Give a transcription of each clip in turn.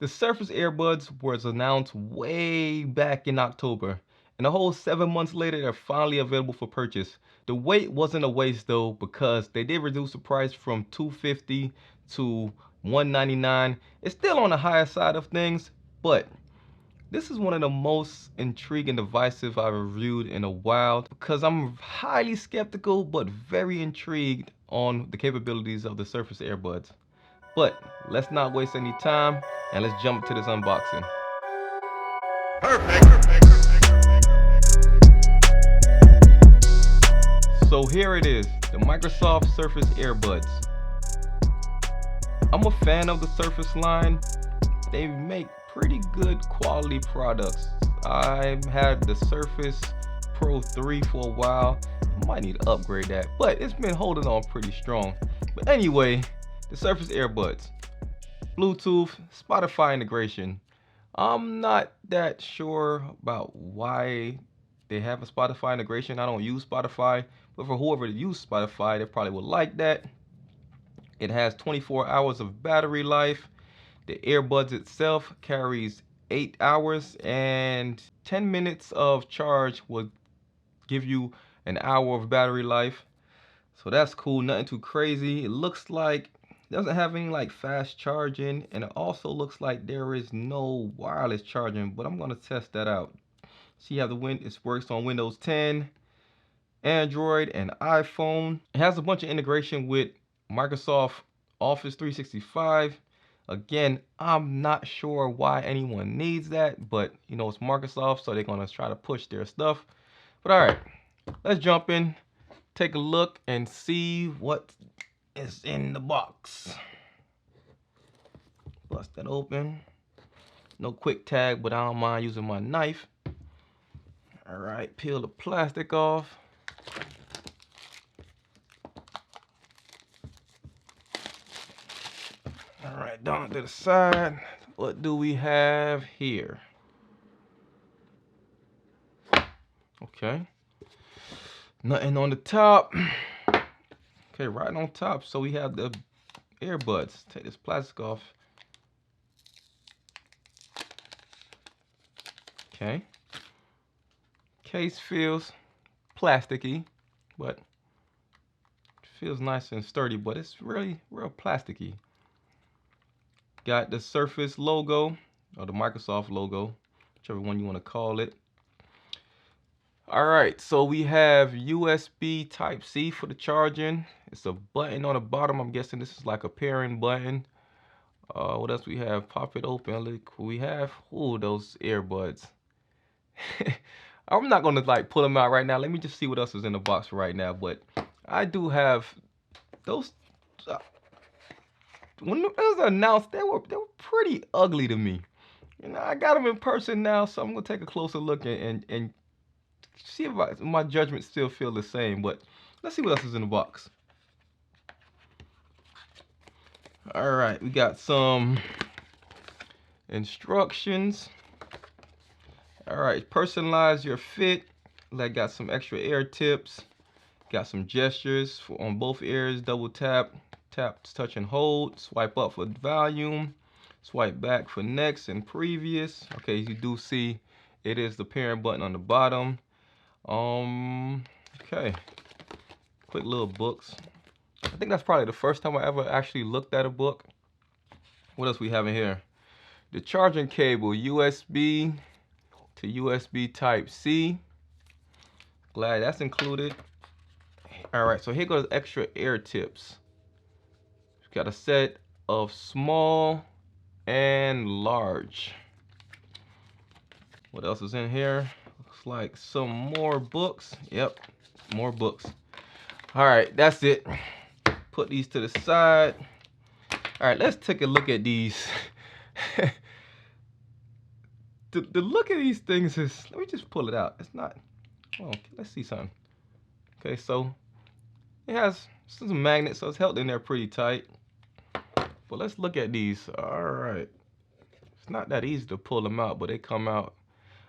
The Surface Earbuds was announced way back in October, and a whole 7 months later, they're finally available for purchase. The wait wasn't a waste though, because they did reduce the price from $250 to $199. It's still on the higher side of things, but this is one of the most intriguing devices I've reviewed in a while because I'm highly skeptical but very intrigued on the capabilities of the Surface Earbuds. But let's not waste any time and let's jump to this unboxing. So here it is, the Microsoft Surface Earbuds. I'm a fan of the Surface line. They make pretty good quality products. I've had the Surface Pro 3 for a while. I might need to upgrade that, but it's been holding on pretty strong. But anyway, the Surface Earbuds. Bluetooth, Spotify integration. I'm not that sure about why they have a Spotify integration. I don't use Spotify, but for whoever uses Spotify, they probably would like that. It has 24 hours of battery life. The earbuds itself carries 8 hours, and 10 minutes of charge will give you an hour of battery life. So that's cool, nothing too crazy. It looks like it doesn't have any like fast charging, and it also looks like there is no wireless charging, but I'm gonna test that out. So you have it works on Windows 10, Android, and iPhone. It has a bunch of integration with Microsoft Office 365. Again, I'm not sure why anyone needs that, but you know, it's Microsoft, so they're gonna try to push their stuff. But all right, let's jump in, take a look, and see what is in the box. Bust that open. No quick tag, but I don't mind using my knife. All right, peel the plastic off. All right, down to the side. What do we have here? Okay. Nothing on the top. Okay, right on top. So we have the earbuds. Take this plastic off. Okay. Case feels plasticky, but feels nice and sturdy, but it's really real plasticky. Got the Surface logo, or the Microsoft logo, whichever one you want to call it. All right, so we have USB Type-C for the charging. It's a button on the bottom. I'm guessing this is like a pairing button. What else we have? Pop it open. Look, we have those earbuds. I'm not gonna like pull them out right now. Let me just see what else is in the box right now. But I do have those. When it was announced, they were pretty ugly to me. You know, I got them in person now, so I'm gonna take a closer look and see if my judgment still feel the same. But let's see what else is in the box. All right, we got some instructions. All right, personalize your fit. Like, got some extra ear tips. Got some gestures on both ears. Double tap, tap, touch and hold. Swipe up for volume. Swipe back for next and previous. Okay, you do see it is the parent button on the bottom. Okay. Quick little books. I think that's probably the first time I ever actually looked at a book. What else we have in here? The charging cable, USB to USB Type-C. Glad that's included. All right, so here goes extra ear tips. Got a set of small and large. What else is in here? Looks like some more books. Yep, more books. All right, that's it. Put these to the side. All right, let's take a look at these. The look at these things is, let me just pull it out. It's not, oh, let's see something. Okay, so it has some magnets, so it's held in there pretty tight. But let's look at these. All right. It's not that easy to pull them out, but they come out.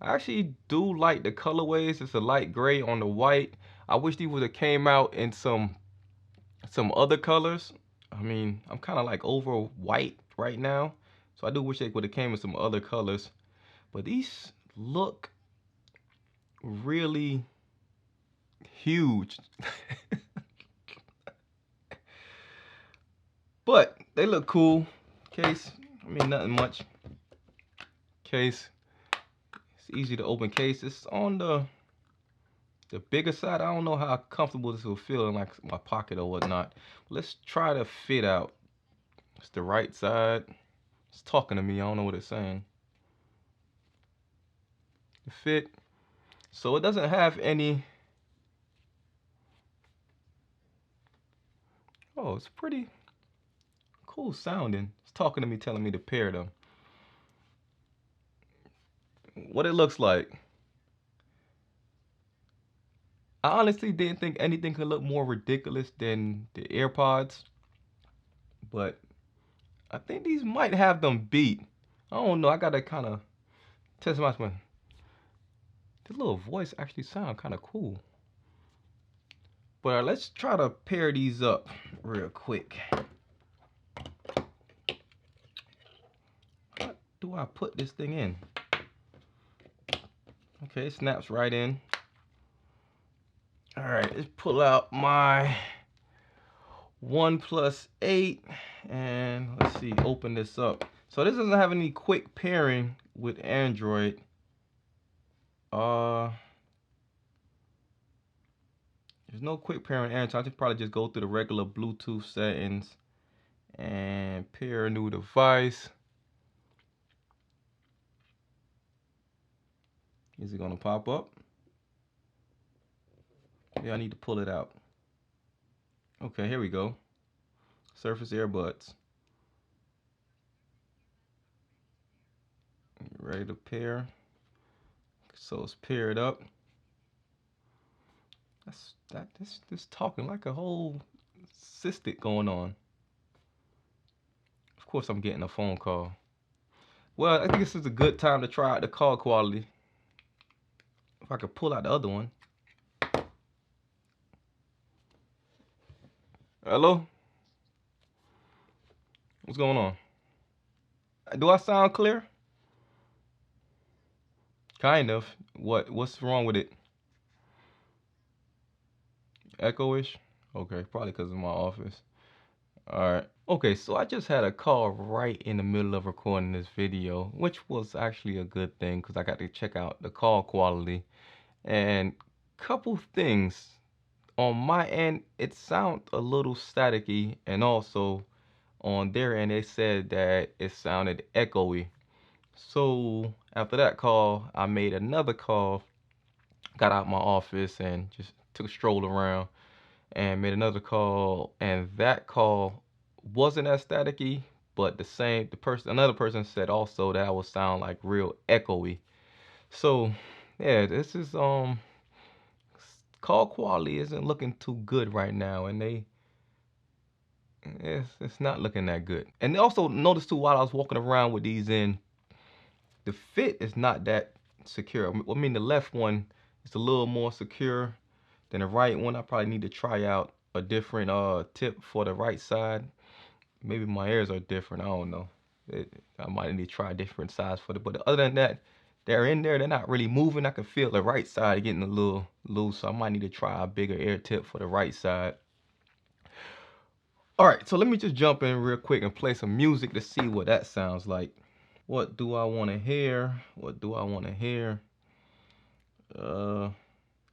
I actually do like the colorways. It's a light gray on the white. I wish these would have came out in some other colors. I mean, I'm kind of like over white right now. So I do wish they would have came in some other colors, but these look really huge. But they look cool. Case, I mean, nothing much. Case, it's easy to open case. It's on the bigger side. I don't know how comfortable this will feel in like my pocket or whatnot. Let's try to fit out. It's the right side. It's talking to me. I don't know what it's saying. The fit. So it doesn't have any. Oh, it's pretty cool sounding. It's talking to me, telling me to pair them. What it looks like. I honestly didn't think anything could look more ridiculous than the AirPods, but I think these might have them beat. I don't know. I gotta kind of test my one. This little voice actually sound kind of cool. But let's try to pair these up real quick. What do I put this thing in? Okay, it snaps right in. All right, let's pull out my OnePlus 8 and let's see, open this up. So this doesn't have any quick pairing with Android. There's no quick pairing Android. I should probably just go through the regular Bluetooth settings and pair a new device. Is it gonna pop up? Yeah, I need to pull it out. Okay, here we go. Surface Earbuds. Ready to pair. So it's paired up. This talking like a whole cystic going on. Of course I'm getting a phone call. Well, I think this is a good time to try out the call quality. If I could pull out the other one. Hello? What's going on? Do I sound clear? Kind of. What's wrong with it? Echoish? Okay, probably because of my office. Alright. Okay, so I just had a call right in the middle of recording this video, which was actually a good thing because I got to check out the call quality. And couple things. On my end, it sounded a little staticky, and also on their end, they said that it sounded echoey. So after that call, I made another call, got out my office and just took a stroll around and made another call, and that call wasn't as staticky, but another person said also that I would sound like real echoey. So yeah, this is call quality isn't looking too good right now, and it's not looking that good. And also notice too, while I was walking around with these in, the fit is not that secure. I mean, the left one is a little more secure than the right one. I probably need to try out a different tip for the right side. Maybe my ears are different. I don't know. I might need to try a different size for it. But other than that, they're in there. They're not really moving. I can feel the right side getting a little loose. So I might need to try a bigger ear tip for the right side. All right, so let me just jump in real quick and play some music to see what that sounds like. What do I want to hear? What do I want to hear? I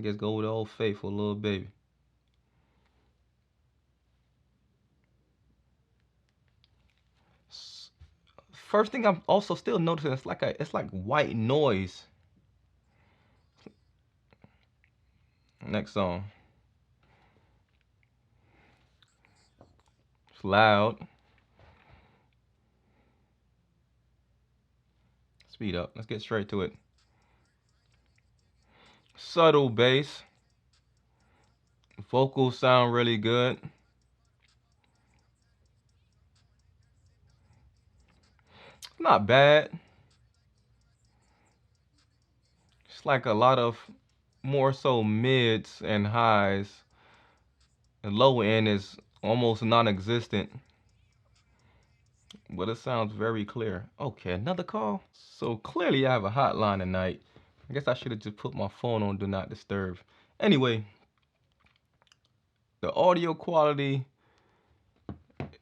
guess go with the old faithful, Little Baby. First thing I'm also still noticing, it's like white noise. Next song. It's loud. Speed up. Let's get straight to it. Subtle bass. Vocals sound really good. Not bad. It's like a lot of more so mids and highs. The low end is almost non-existent. but it sounds very clear. Okay, another call. So clearly I have a hotline tonight. I guess I should have just put my phone on do not disturb. Anyway, the audio quality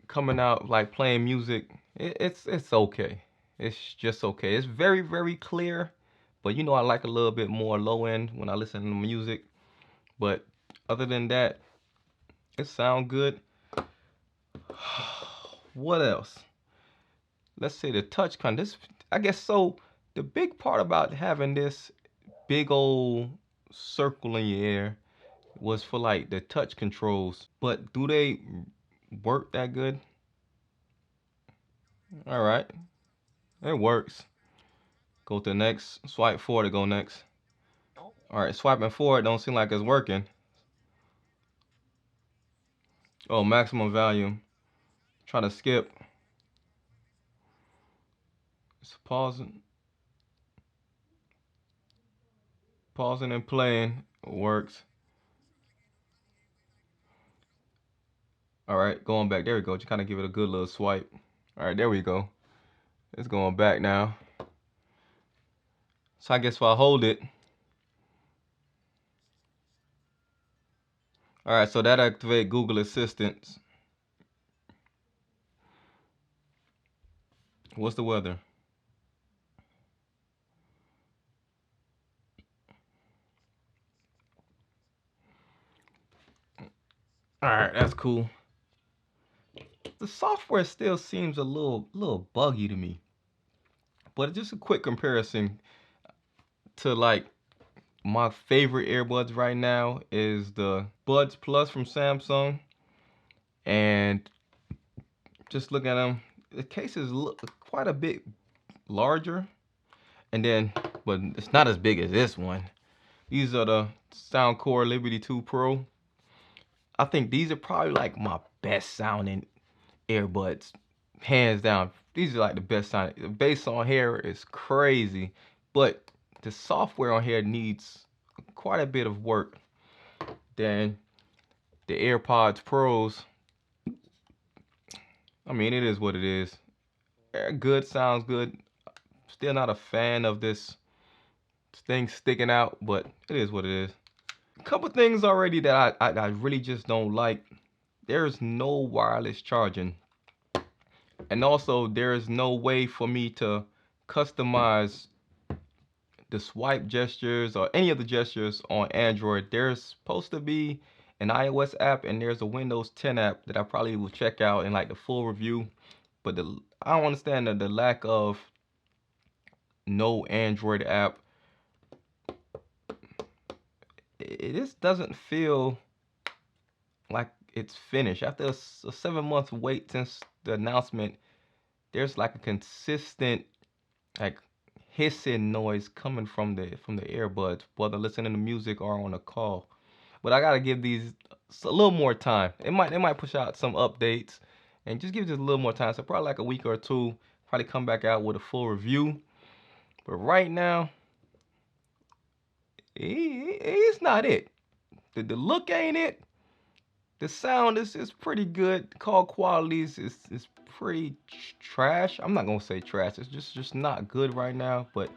coming out like playing music, it's okay. It's just okay. It's very clear, but you know I like a little bit more low end when I listen to music. But other than that, it sound good. What else? Let's say the touch con. This I guess so. The big part about having this big old circle in your ear was for like the touch controls. But do they work that good? All right, it works. Go to the next. Swipe forward to go next. All right, swiping forward don't seem like it's working. Oh, maximum volume. Try to skip. It's pausing. Pausing and playing works. All right, going back. There we go. Just kind of give it a good little swipe. All right, there we go. It's going back now. So I guess if I hold it. All right, so that activate Google Assistant. What's the weather? All right, that's cool. The software still seems a little buggy to me. But just a quick comparison to like my favorite earbuds right now is the Buds Plus from Samsung. And just look at them, the cases look quite a bit larger. And then, but it's not as big as this one. These are the Soundcore Liberty 2 Pro. I think these are probably like my best sounding earbuds, hands down. These are like the best sounding. The bass on here is crazy, but the software on here needs quite a bit of work. Then the AirPods Pros, I mean, it is what it is. Good, sounds good. Still not a fan of this thing sticking out, but it is what it is. A couple things already that I really just don't like. There's no wireless charging. And also there's no way for me to customize the swipe gestures or any of the gestures on Android. There's supposed to be an iOS app and there's a Windows 10 app that I probably will check out in like the full review. But I don't understand the lack of no Android app. It just doesn't feel like it's finished. After a 7-month wait since the announcement, there's like a consistent like hissing noise coming from the earbuds, whether listening to music or on a call. But I gotta give these a little more time. They might push out some updates and just give it just a little more time. So probably like a week or two, probably come back out with a full review. But right now, it's not it. The look ain't it. The sound is pretty good. Call quality is pretty trash. I'm not gonna say trash. It's just not good right now. But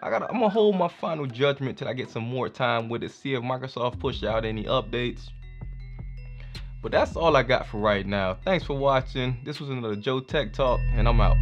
I'm gonna hold my final judgment till I get some more time with it. See if Microsoft push out any updates. But that's all I got for right now. Thanks for watching. This was another Joe Tech Talk, and I'm out.